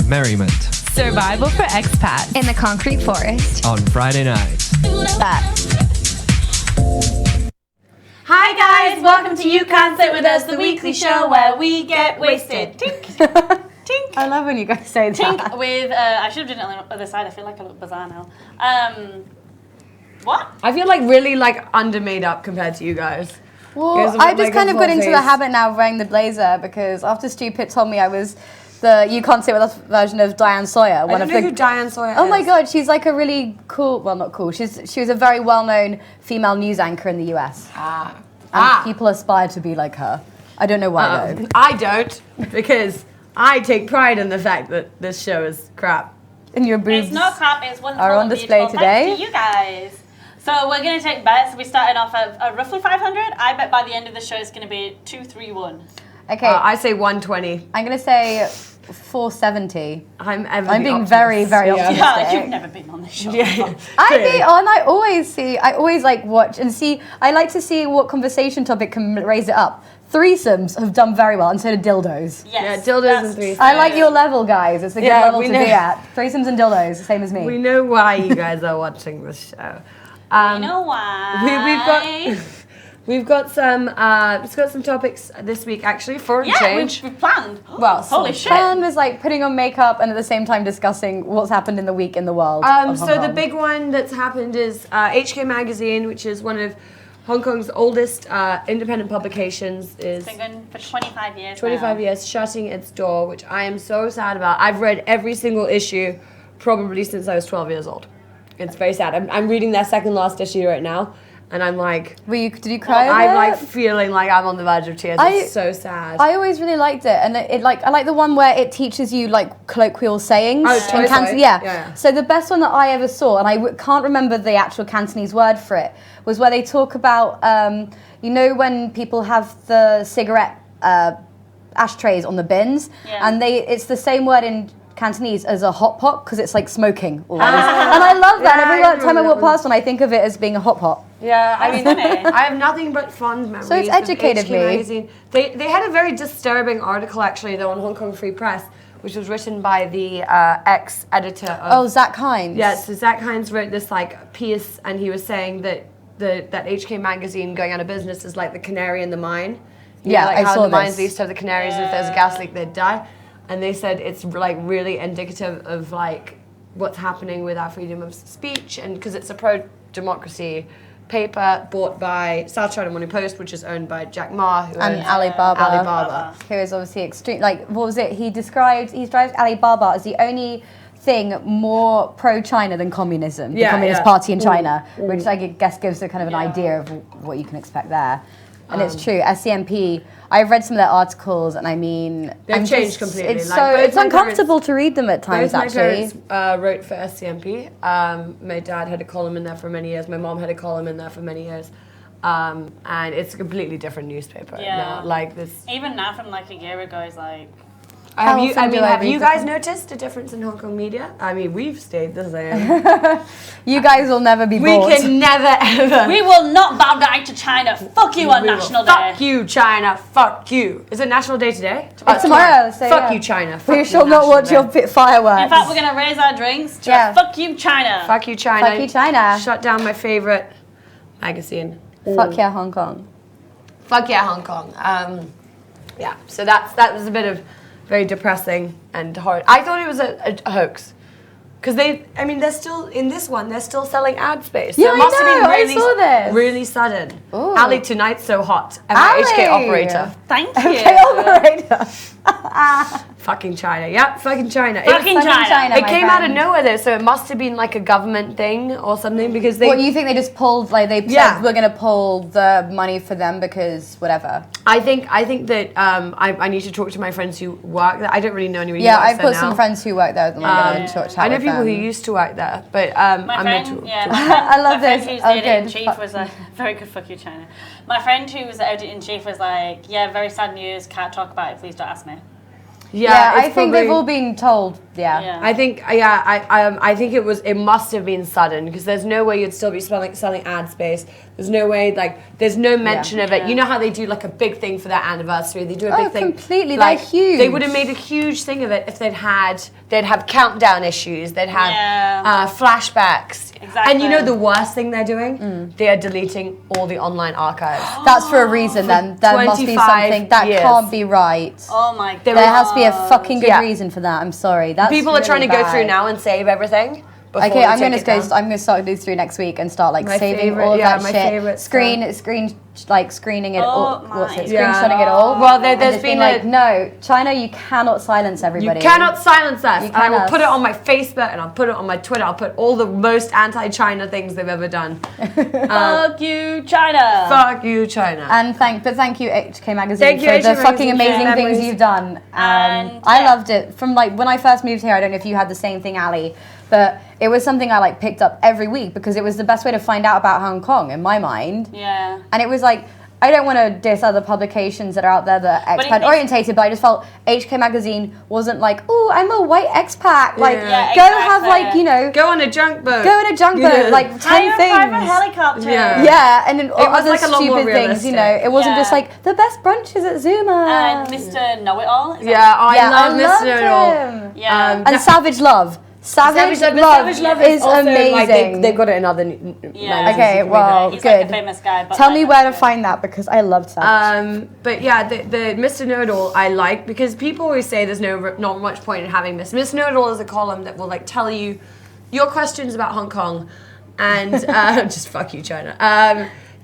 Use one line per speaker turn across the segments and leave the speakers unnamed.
merriment.
Survival for expats.
In the concrete forest.
On Friday nights.
Hi guys, welcome to You Can't Sit With Us, the weekly show where we get wasted. Tink. Tink.
I love when you guys say that.
Tink with, I should have done it on the other side, I feel like I look bizarre now. What?
I feel like really like under-made up compared to you guys.
Well, I just kind of got into the habit now of wearing the blazer because after Stu Pitt told me I was the You Can't Sit With Us version of Diane Sawyer.
I don't know who Diane Sawyer is.
Oh my god, she's like a really cool, well not cool, she was a very well-known female news anchor in the US. And people aspire to be like her. I don't know why though.
I don't, because I take pride in the fact that this show is crap.
And your boobs
It's not crap, it's wonderful
are on
and
display
beautiful.
today.
Thanks to you guys. So we're going to take bets. We started off at roughly 500. I bet by the end of the show it's going to be 231.
Okay,
I say 120.
I'm going to say 470.
I'm
being very, very optimistic.
Yeah, you've never been on this show.
I be on. I always like watch and see. I like to see what conversation topic can raise it up. Threesomes have done very well, and so do dildos.
Yes,
Yeah, dildos and threesomes.
I like your level, guys. It's a good level to be at. Threesomes and dildos, the same as me.
We know why you guys are watching this show.
You know why?
We've got some topics this week actually for a change.
We've planned.
Well,
holy shit.
Plan was like putting on makeup and at the same time discussing what's happened in the week in the world.
So the big one that's happened is HK Magazine, which is one of Hong Kong's oldest independent publications, is
It's been going for 25 years
25
now.
years, shutting its door, which I am so sad about. I've read every single issue probably since I was 12 years old. It's very sad. I'm reading their second last issue right now, and I'm like,
did you cry?
I'm like feeling like I'm on the verge of tears. It's so sad.
I always really liked it, and I like the one where it teaches you like colloquial sayings.
Oh,
in
totally.
Yeah. So the best one that I ever saw, and I can't remember the actual Cantonese word for it, was where they talk about you know when people have the cigarette ashtrays on the bins, and it's the same word in Cantonese as a hot pot because it's like smoking always. And I love that. Every time I walk past one, I think of it as being a hot pot.
Yeah, I mean, I have nothing but fond memories.
So it's educated
of
me.
HK Magazine. They had a very disturbing article actually though on Hong Kong Free Press, which was written by the ex-editor of
Zach Hines.
Yeah, so Zach Hines wrote this like piece, and he was saying that that HK Magazine going out of business is like the canary in the mine. You know, like
I
how
saw
the mines
this.
used to have the canaries, and if there's a gas leak, they'd die. And they said it's like really indicative of like what's happening with our freedom of speech, and because it's a pro-democracy paper bought by South China Morning Post, which is owned by Jack Ma, who
And
owns
Alibaba. Who is obviously extreme. Like, what was it? He described Alibaba as the only thing more pro-China than communism, the Communist Party in China, which I guess gives a kind of an idea of what you can expect there. And it's true, SCMP, I've read some of their articles, and I mean...
They've changed completely.
It's uncomfortable to read them at times,
My
actually.
parents wrote for SCMP. My dad had a column in there for many years. My mom had a column in there for many years. And it's a completely different newspaper now. Like this.
Even now from like a year ago, it's like...
Have you guys noticed a difference in Hong Kong media? I mean, we've stayed the same.
You guys will never be
We
bored.
can never, ever.
We will not bow down to China. Fuck you on National Day.
Fuck you, China. Fuck you. Is it National Day today?
It's tomorrow. So
fuck you, China. Fuck
we
you,
shall not
National
watch
Day.
your fireworks.
In fact, we're going to raise our drinks to fuck you, China.
Fuck you, China.
Fuck you, China.
Shut down my favorite magazine.
Fuck yeah, Hong Kong.
Fuck yeah, Hong Kong. Yeah, so that was a bit of very depressing and hard. I thought it was a hoax. Because they're still, in this one, they're still selling ad space. So
Yeah,
it must
I
have
know,
been
I saw this.
really sudden.
Ooh.
Ali, tonight's so hot. MIHK
Ali.
operator.
Thank you.
Okay, operator.
Fucking China. Yep, fucking China.
Fucking China.
It came out of nowhere though, so it must have been like a government thing or something because they...
What, you think they just pulled, like they said we're going to pull the money for them because whatever?
I think that I need to talk to my friends who work there. I don't really know anyone who
Yeah,
works
I've
there
got
now.
some friends who work there.
I know people who used to work there, but
My friend,
I love
my friend
this.
who's
Oh,
the editor in
good.
chief was like, very good, fuck you, China. My friend who was the editor in chief was like, yeah, very sad news, can't talk about it, please don't ask me.
Yeah,
it's
I think they've all been told.
Yeah.
I think I think it must have been sudden because there's no way you'd still be selling ad space. There's no way there's no mention of it. You know how they do like a big thing for their anniversary. They do a big thing.
Completely.
Like,
they're huge.
They would have made a huge thing of it if they'd have countdown issues. They'd have flashbacks.
Exactly.
And you know the worst thing they're doing? They are deleting all the online archives.
That's for a reason then. There must be something that can't be right.
Oh my god.
There has to be a fucking good reason for that. I'm sorry. That's
people are trying to go through now and save everything.
Okay, I'm gonna start go through next week and start saving all of that shit. Screening it all. Screenshotting it all.
Well, there's been
no, China, you cannot silence everybody.
You cannot silence us. I will put it on my Facebook and I'll put it on my Twitter. I'll put all the most anti-China things they've ever done.
Fuck you, China.
Fuck you, China.
And thank you, HK Magazine, for the fucking amazing things you've done. I loved it. From when I first moved here, I don't know if you had the same thing, Ali, but it was something I picked up every week because it was the best way to find out about Hong Kong in my mind.
Yeah.
And it was I don't want to diss other publications that are out there that are expat orientated, but I just felt HK Magazine wasn't oh, I'm a white expat.
Go on a junk boat.
Go on a junk boat, 10 things.
Private helicopter.
Yeah, and then
it
all
was
the
a lot more
stupid things, It wasn't just the best brunches at Zuma.
And Mr. Know-It-all.
I love Mr. Know-It-all.
Yeah.
And Savage Love. Savage Love is
also,
amazing.
They've got it in other.
Okay, well,
he's
good.
A famous guy. But
tell me where to find that because I loved Savage.
But yeah, the Mr. Know-It-all I like because people always say there's not much point in having this. Mr. Know-It-all is a column that will tell you your questions about Hong Kong, and just fuck you, China.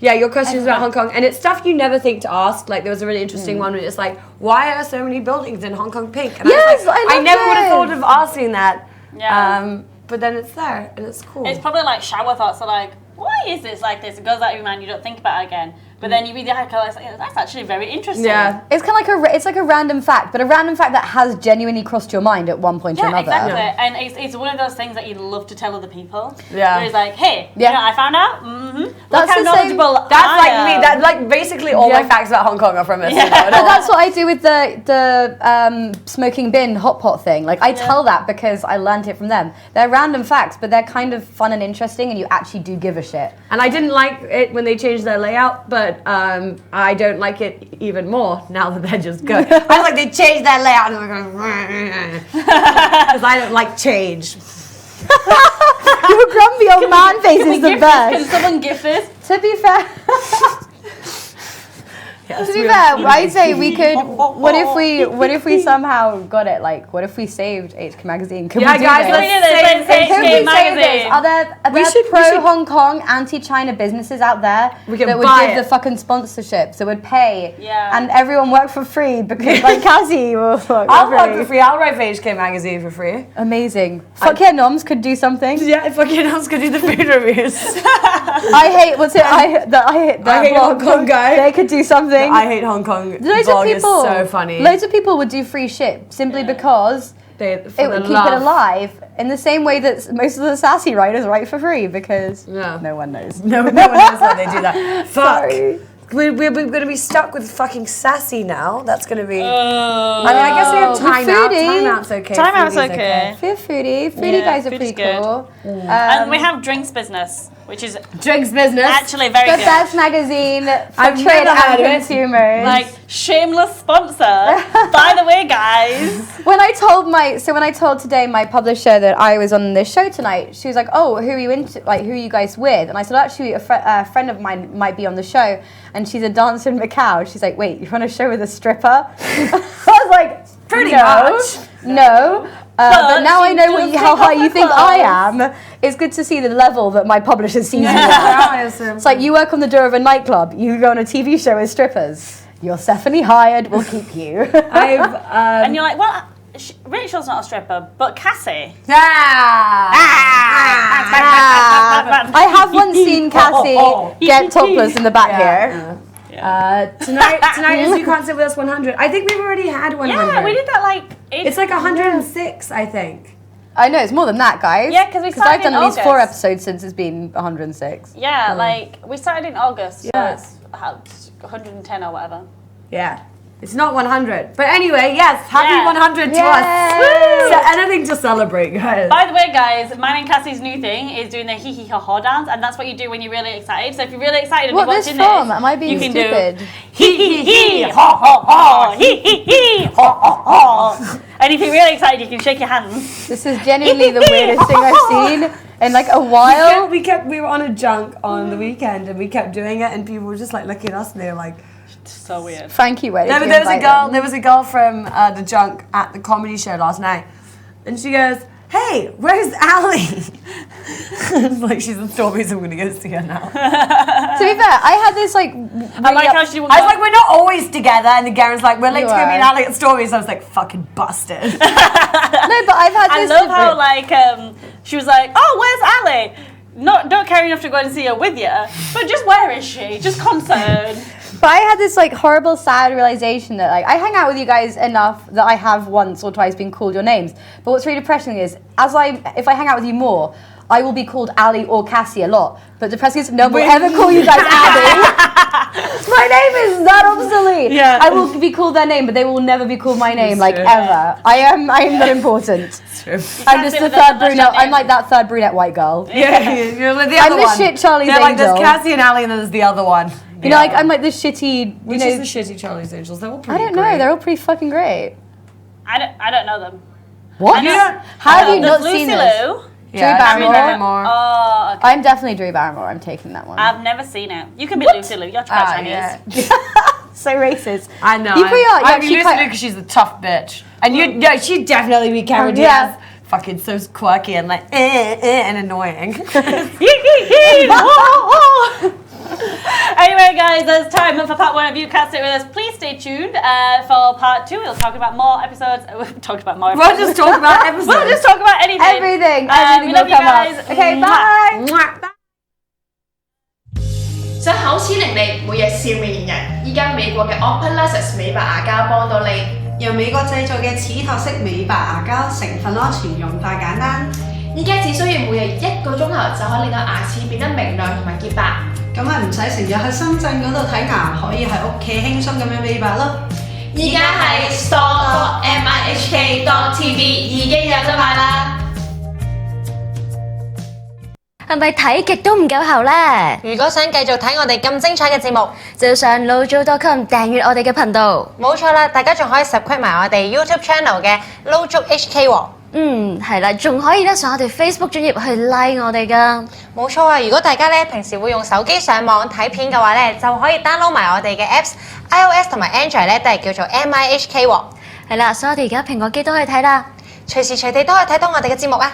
Your questions about Hong Kong, and it's stuff you never think to ask. There was a really interesting one where it's why are so many buildings in Hong Kong pink? And I never would have thought of asking that.
Yeah.
But then it's there and it's cool.
It's probably shower thoughts are why is this like this? It goes out of your mind, you don't think about it again. But then you read the article, it's that's actually very interesting.
Yeah, it's kind of it's like a random fact, but a random fact that has genuinely crossed your mind at one point or another.
Exactly. And it's one of those things that you love to tell other people.
Yeah.
Where it's hey, I found out.
That's
how knowledgeable.
That's me. That's basically all my facts about Hong Kong are from it.
But that's what I do with the smoking bin hot pot thing. I tell that because I learned it from them. They're random facts, but they're kind of fun and interesting, and you actually do give a shit.
And I didn't like it when they changed their layout, but I don't like it even more now that they're just good. I was they changed their layout, and I'm because I don't like change.
Your grumpy old man face is the best.
Can someone give this?
To be fair. To be fair, I say we could. What if we somehow got it? What if we saved HK Magazine? Could we do
guys,
this?
let's
Could we
HK
save
Magazine.
this? Are there pro Hong Kong, anti-China businesses out there that would give the fucking sponsorships, that would pay, and everyone work for free because Cassie will work
I'll work for free. I'll write for HK Magazine for free.
Amazing. Fuck yeah, Noms could do something.
Yeah, fuck yeah, Noms could do the food reviews.
I hate
Hong Kong guy.
They could do something.
I hate Hong Kong. Vlog is so funny.
Loads of people would do free shit simply because it would keep it alive in the same way that most of the sassy writers write for free because no one knows.
No one knows how they do that. Fuck.
Sorry.
We're going to be stuck with fucking sassy now. That's going to be... I guess we have timeout. Timeout's okay.
Timeout's okay.
Feel foodie. Foodie guys are pretty cool.
And we have drinks business, which is
drinks business.
Actually very
the
good.
best magazine for trade and consumers.
Shameless sponsor. By the way, guys.
When I told today my publisher that I was on this show tonight, she was like, "Oh, who are you into? Who are you guys with?" And I said, "Actually, a friend of mine might be on the show, and she's a dancer in Macau." She's like, "Wait, you're on a show with a stripper?" I was like,
"Pretty much,
no." But now I know how high you think I am. It's good to see the level that my publisher sees me at. It's like you work on the door of a nightclub, you go on a TV show with strippers. You're Stephanie hired, we'll keep you.
And you're like, well, Rachel's not a stripper, but Cassie.
I have once seen Cassie get topless in the back here.
Tonight is You Can't Sit With Us 100. I think we've already had 100.
Yeah, we did that
It's 106, I think.
I know, it's more than that, guys.
Yeah, because
I've done at least 4 episodes since it's been 106.
Yeah, we started in August, so it's 110 or whatever.
Yeah. It's not 100. But anyway, yes, happy 100 to us. So anything to celebrate, guys.
By the way, guys, mine and Cassie's new thing is doing the hee hee ha ha dance, and that's what you do when you're really excited. So if you're really excited and you're watching this,
Am I being
you can
stupid?
do hee hee hee ha ha ha, hee hee hee ha ha ha. And if you're really excited, you can shake your hands.
This is genuinely the weirdest thing I've seen in like a while.
We were on a junk on the weekend and we kept doing it and people were just like looking at us and they were like,
So weird.
Frankie, where did you
there
invite
was a girl from the junk at the comedy show last night and she goes, hey, where's Ali? It's like she's in Stormy, so I'm gonna go see her now.
To be fair, I had this like.
I like how she was
like, we're not always together, and then Garen's like, we're late
You
to go meet
are.
Ali at Stormy, so I was like, fucking busted.
No, but I've had
I
this.
love how like she was like, oh, where's Ali? Don't care enough to go and see her with you, but just where is she? Just concerned.
But I had this like horrible, sad realization that like I hang out with you guys enough that I have once or twice been called your names. But what's really depressing is, if I hang out with you more, I will be called Ali or Cassie a lot. But depressing is, no one will ever call you guys Ali. My name is that obsolete.
Yeah.
I will be called their name, but they will never be called my name like
true.
ever. I am not important. I'm just the third brunette. I'm like that third brunette white girl.
Yeah, you're like the
I'm
other
the
one.
shit Charlie's
They're like,
Angel.
there's Cassie and Ali and then there's the other one.
You know, like I'm like the shitty.
Which is the shitty Charlie's Angels? They're all
I
pretty
don't know.
great.
They're all pretty fucking great.
I don't know them.
What?
I know-
How have you
there's
not seen
Lucy
this?
Liu.
Yeah,
Drew Barrymore.
Oh, okay.
I'm definitely Drew Barrymore. I'm taking that one.
I've never seen it. You can be Lucy Liu. You're try Chinese.
So racist.
I know.
You pretty are.
I'm
Actually,
used to it because she's a tough bitch. And she'd definitely be Cameron
Yeah.
Diaz. Fucking so quirky and like and annoying.
Anyway, guys, there's time for part 1 of You Can't Sit With Us. Please stay tuned for part 2. We'll talk about more episodes. We'll talk about more
We'll
episodes.
just talk about episodes.
We'll just talk about anything.
Everything.
We
Everything
love
will
you
come
guys.
up. Okay,
Mwah.
bye.
想口齒伶俐，每日笑面迎人。依家美國嘅 Opalasis 美白牙膠幫到你，
由美國製造嘅齒托式美白牙膠，成分安全，用法簡單。
依家只需要每日1個鐘頭就可以令到牙齒變得明亮同埋潔白。
咁咪唔使成日去深圳嗰度睇牙，可以喺屋企輕鬆咁樣美白咯。
依家喺 store.MIHK.tv 已經有得買啦。
係咪睇極都唔夠喉呢？
如果想繼續睇我哋咁精彩嘅節目，
就要上 lojo.com 訂閱我哋嘅頻道。
冇錯啦，大家仲可以 subscribe 埋我哋 YouTube channel 嘅 Lojo HK 喎。
係啦，仲可以咧上我哋 Facebook 專頁去 like 我哋噶。
冇錯啊！如果大家咧平時會用手機上網睇片嘅話咧，就可以 download 埋我哋嘅 Apps，iOS 同埋 Android 咧都係叫做 MIHK 喎。
係啦，所以我哋而家蘋果機都可以睇啦，
隨時隨地都可以睇到我哋嘅節目啊！